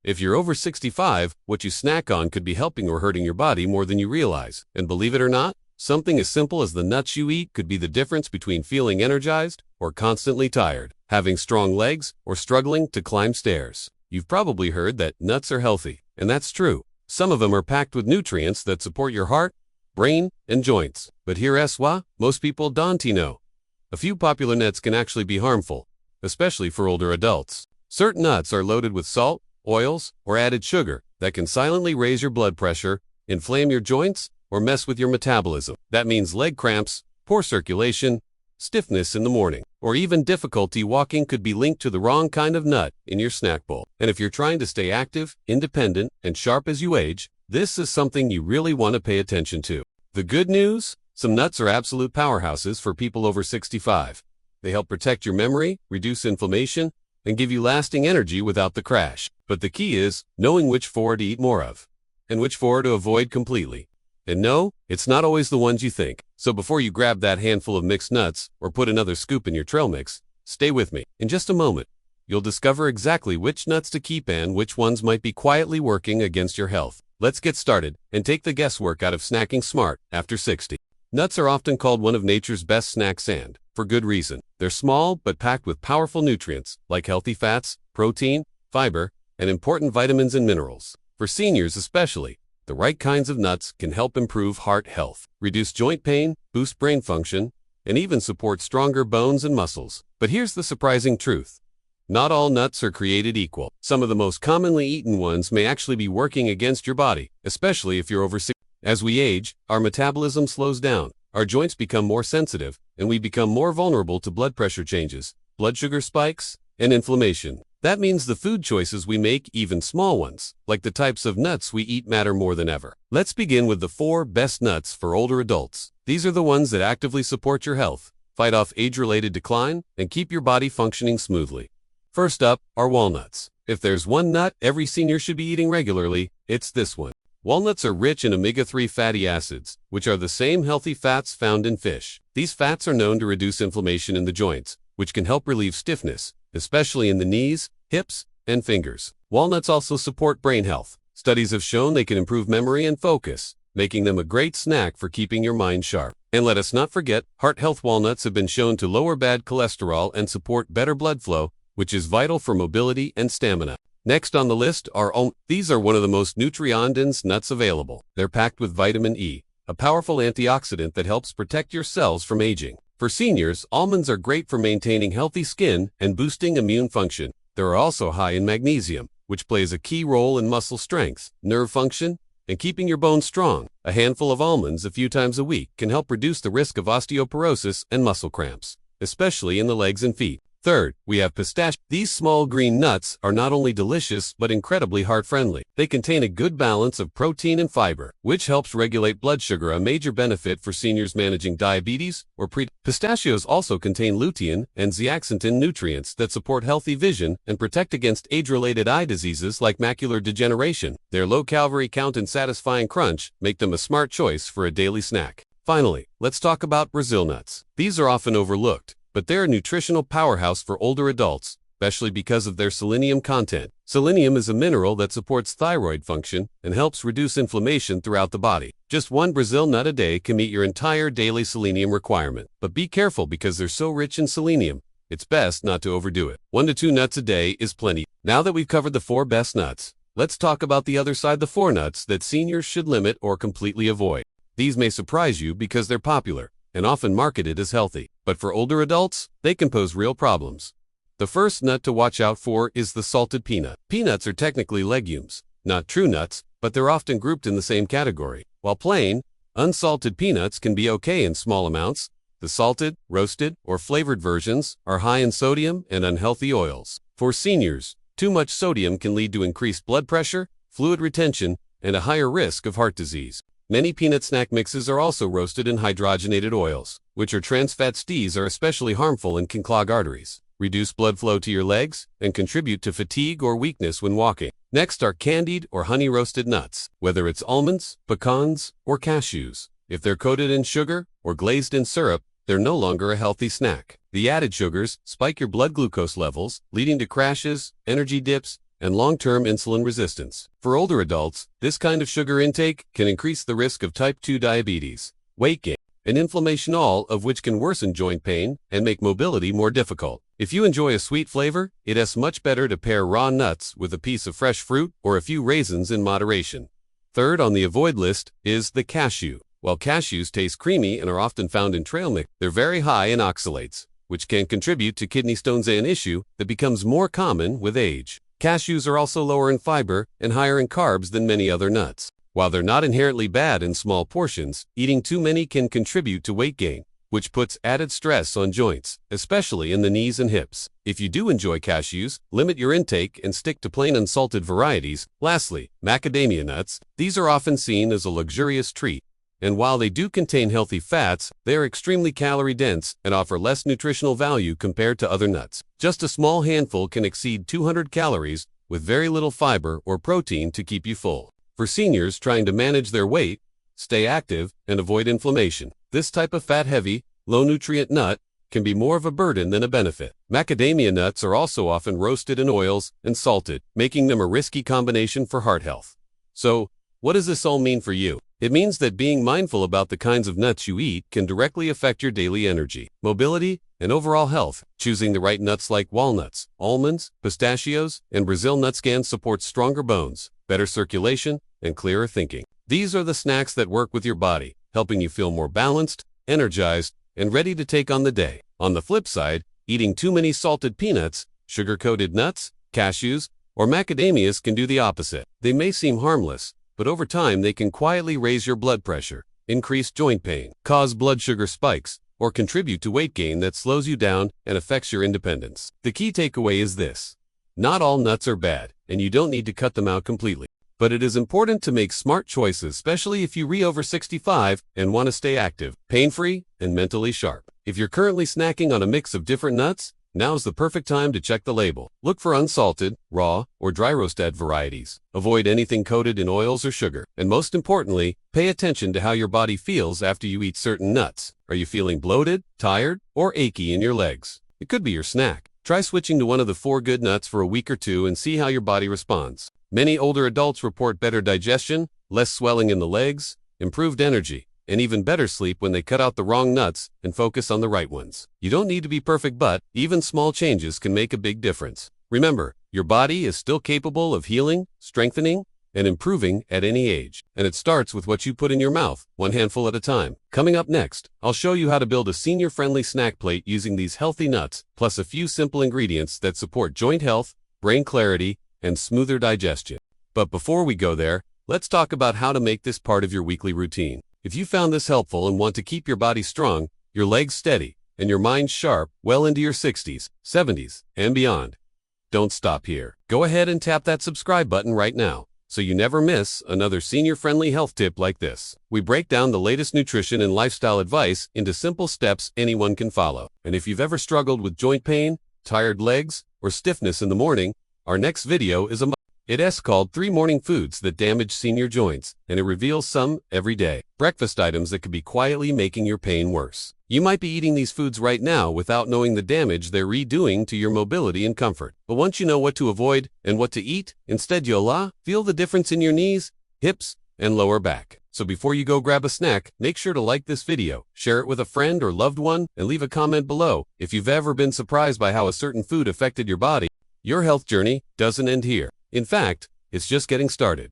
If you're over 65, what you snack on could be helping or hurting your body more than you realize. And believe it or not, something as simple as the nuts you eat could be the difference between feeling energized or constantly tired, having strong legs, or struggling to climb stairs. You've probably heard that nuts are healthy, and that's true. Some of them are packed with nutrients that support your heart, brain, and joints. But here's why most people don't know. A few popular nuts can actually be harmful, especially for older adults. Certain nuts are loaded with salt, oils, or added sugar that can silently raise your blood pressure, inflame your joints, or mess with your metabolism. That means leg cramps, poor circulation, stiffness in the morning, or even difficulty walking could be linked to the wrong kind of nut in your snack bowl. And if you're trying to stay active, independent, and sharp as you age, this is something you really want to pay attention to. The good news? Some nuts are absolute powerhouses for people over 65. They help protect your memory, reduce inflammation, and give you lasting energy without the crash. But the key is knowing which four to eat more of, and which four to avoid completely. And no, it's not always the ones you think. So before you grab that handful of mixed nuts or put another scoop in your trail mix, stay with me. In just a moment, you'll discover exactly which nuts to keep and which ones might be quietly working against your health. Let's get started and take the guesswork out of snacking smart after 60. Nuts are often called one of nature's best snacks, and for good reason. They're small but packed with powerful nutrients like healthy fats, protein, fiber, and important vitamins and minerals. For seniors especially, the right kinds of nuts can help improve heart health, reduce joint pain, boost brain function, and even support stronger bones and muscles. But here's the surprising truth. Not all nuts are created equal. Some of the most commonly eaten ones may actually be working against your body, especially if you're over 60. As we age, our metabolism slows down, our joints become more sensitive, and we become more vulnerable to blood pressure changes, blood sugar spikes, and inflammation. That means the food choices we make, even small ones, like the types of nuts we eat, matter more than ever. Let's begin with the 4 best nuts for older adults. These are the ones that actively support your health, fight off age-related decline, and keep your body functioning smoothly. First up are walnuts. If there's one nut every senior should be eating regularly, it's this one. Walnuts are rich in omega-3 fatty acids, which are the same healthy fats found in fish. These fats are known to reduce inflammation in the joints, which can help relieve stiffness, especially in the knees, hips, and fingers. Walnuts also support brain health. Studies have shown they can improve memory and focus, making them a great snack for keeping your mind sharp. And let us not forget, heart health. Walnuts have been shown to lower bad cholesterol and support better blood flow, which is vital for mobility and stamina. Next on the list are almonds. These are one of the most nutrient-dense nuts available. They're packed with vitamin E, a powerful antioxidant that helps protect your cells from aging. For seniors, almonds are great for maintaining healthy skin and boosting immune function. They're also high in magnesium, which plays a key role in muscle strength, nerve function, and keeping your bones strong. A handful of almonds a few times a week can help reduce the risk of osteoporosis and muscle cramps, especially in the legs and feet. Third, we have pistachio. These small green nuts are not only delicious but incredibly heart-friendly. They contain a good balance of protein and fiber, which helps regulate blood sugar, a major benefit for seniors managing diabetes or Pistachios also contain lutein and zeaxanthin, nutrients that support healthy vision and protect against age-related eye diseases like macular degeneration. Their low calorie count and satisfying crunch make them a smart choice for a daily snack. Finally, let's talk about Brazil nuts. These are often overlooked, but they're a nutritional powerhouse for older adults, especially because of their selenium content. Selenium is a mineral that supports thyroid function and helps reduce inflammation throughout the body. Just one Brazil nut a day can meet your entire daily selenium requirement. But be careful, because they're so rich in selenium, it's best not to overdo it. 1 to 2 nuts a day is plenty. Now that we've covered the 4 best nuts, let's talk about the other side, the 4 nuts that seniors should limit or completely avoid. These may surprise you because they're popular and often marketed as healthy, but for older adults, they can pose real problems. The first nut to watch out for is the salted peanut. Peanuts are technically legumes, not true nuts, but they're often grouped in the same category. While plain, unsalted peanuts can be okay in small amounts, the salted, roasted, or flavored versions are high in sodium and unhealthy oils. For seniors, too much sodium can lead to increased blood pressure, fluid retention, and a higher risk of heart disease. Many peanut snack mixes are also roasted in hydrogenated oils, which are trans fats. These are especially harmful and can clog arteries, reduce blood flow to your legs, and contribute to fatigue or weakness when walking. Next are candied or honey-roasted nuts. Whether it's almonds, pecans, or cashews, if they're coated in sugar or glazed in syrup, they're no longer a healthy snack. The added sugars spike your blood glucose levels, leading to crashes, energy dips, and long-term insulin resistance. For older adults, this kind of sugar intake can increase the risk of type 2 diabetes, weight gain, and inflammation, all of which can worsen joint pain and make mobility more difficult. If you enjoy a sweet flavor, it's much better to pair raw nuts with a piece of fresh fruit or a few raisins in moderation. Third on the avoid list is the cashew. While cashews taste creamy and are often found in trail mix, they're very high in oxalates, which can contribute to kidney stones, an issue that becomes more common with age. Cashews are also lower in fiber and higher in carbs than many other nuts. While they're not inherently bad in small portions, eating too many can contribute to weight gain, which puts added stress on joints, especially in the knees and hips. If you do enjoy cashews, limit your intake and stick to plain unsalted varieties. Lastly, macadamia nuts. These are often seen as a luxurious treat, and while they do contain healthy fats, they are extremely calorie-dense and offer less nutritional value compared to other nuts. Just a small handful can exceed 200 calories, with very little fiber or protein to keep you full. For seniors trying to manage their weight, stay active, and avoid inflammation, this type of fat-heavy, low-nutrient nut can be more of a burden than a benefit. Macadamia nuts are also often roasted in oils and salted, making them a risky combination for heart health. So, what does this all mean for you? It means that being mindful about the kinds of nuts you eat can directly affect your daily energy, mobility, and overall health. Choosing the right nuts like walnuts, almonds, pistachios, and Brazil nuts can support stronger bones, better circulation, and clearer thinking. These are the snacks that work with your body, helping you feel more balanced, energized, and ready to take on the day. On the flip side, eating too many salted peanuts, sugar-coated nuts, cashews, or macadamias can do the opposite. They may seem harmless, but over time they can quietly raise your blood pressure, increase joint pain, cause blood sugar spikes, or contribute to weight gain that slows you down and affects your independence. The key takeaway is this: not all nuts are bad, and you don't need to cut them out completely. But it is important to make smart choices, especially if you're over 65 and want to stay active, pain-free, and mentally sharp. If you're currently snacking on a mix of different nuts, now's the perfect time to check the label. Look for unsalted, raw, or dry roasted varieties. Avoid anything coated in oils or sugar. And most importantly, pay attention to how your body feels after you eat certain nuts. Are you feeling bloated, tired, or achy in your legs? It could be your snack. Try switching to one of the 4 good nuts for a week or 2 and see how your body responds. Many older adults report better digestion, less swelling in the legs, improved energy, and even better sleep when they cut out the wrong nuts and focus on the right ones. You don't need to be perfect, but even small changes can make a big difference. Remember, your body is still capable of healing, strengthening, and improving at any age. And it starts with what you put in your mouth, one handful at a time. Coming up next, I'll show you how to build a senior-friendly snack plate using these healthy nuts, plus a few simple ingredients that support joint health, brain clarity, and smoother digestion. But before we go there, let's talk about how to make this part of your weekly routine. If you found this helpful and want to keep your body strong, your legs steady, and your mind sharp well into your 60s, 70s, and beyond, don't stop here. Go ahead and tap that subscribe button right now, so you never miss another senior-friendly health tip like this. We break down the latest nutrition and lifestyle advice into simple steps anyone can follow. And if you've ever struggled with joint pain, tired legs, or stiffness in the morning, our next video is It's called 3 Morning Foods That Damage Senior Joints, and it reveals some everyday breakfast items that could be quietly making your pain worse. You might be eating these foods right now without knowing the damage they're redoing to your mobility and comfort. But once you know what to avoid and what to eat, instead you'll feel the difference in your knees, hips, and lower back. So before you go grab a snack, make sure to like this video, share it with a friend or loved one, and leave a comment below if you've ever been surprised by how a certain food affected your body. Your health journey doesn't end here. In fact, it's just getting started.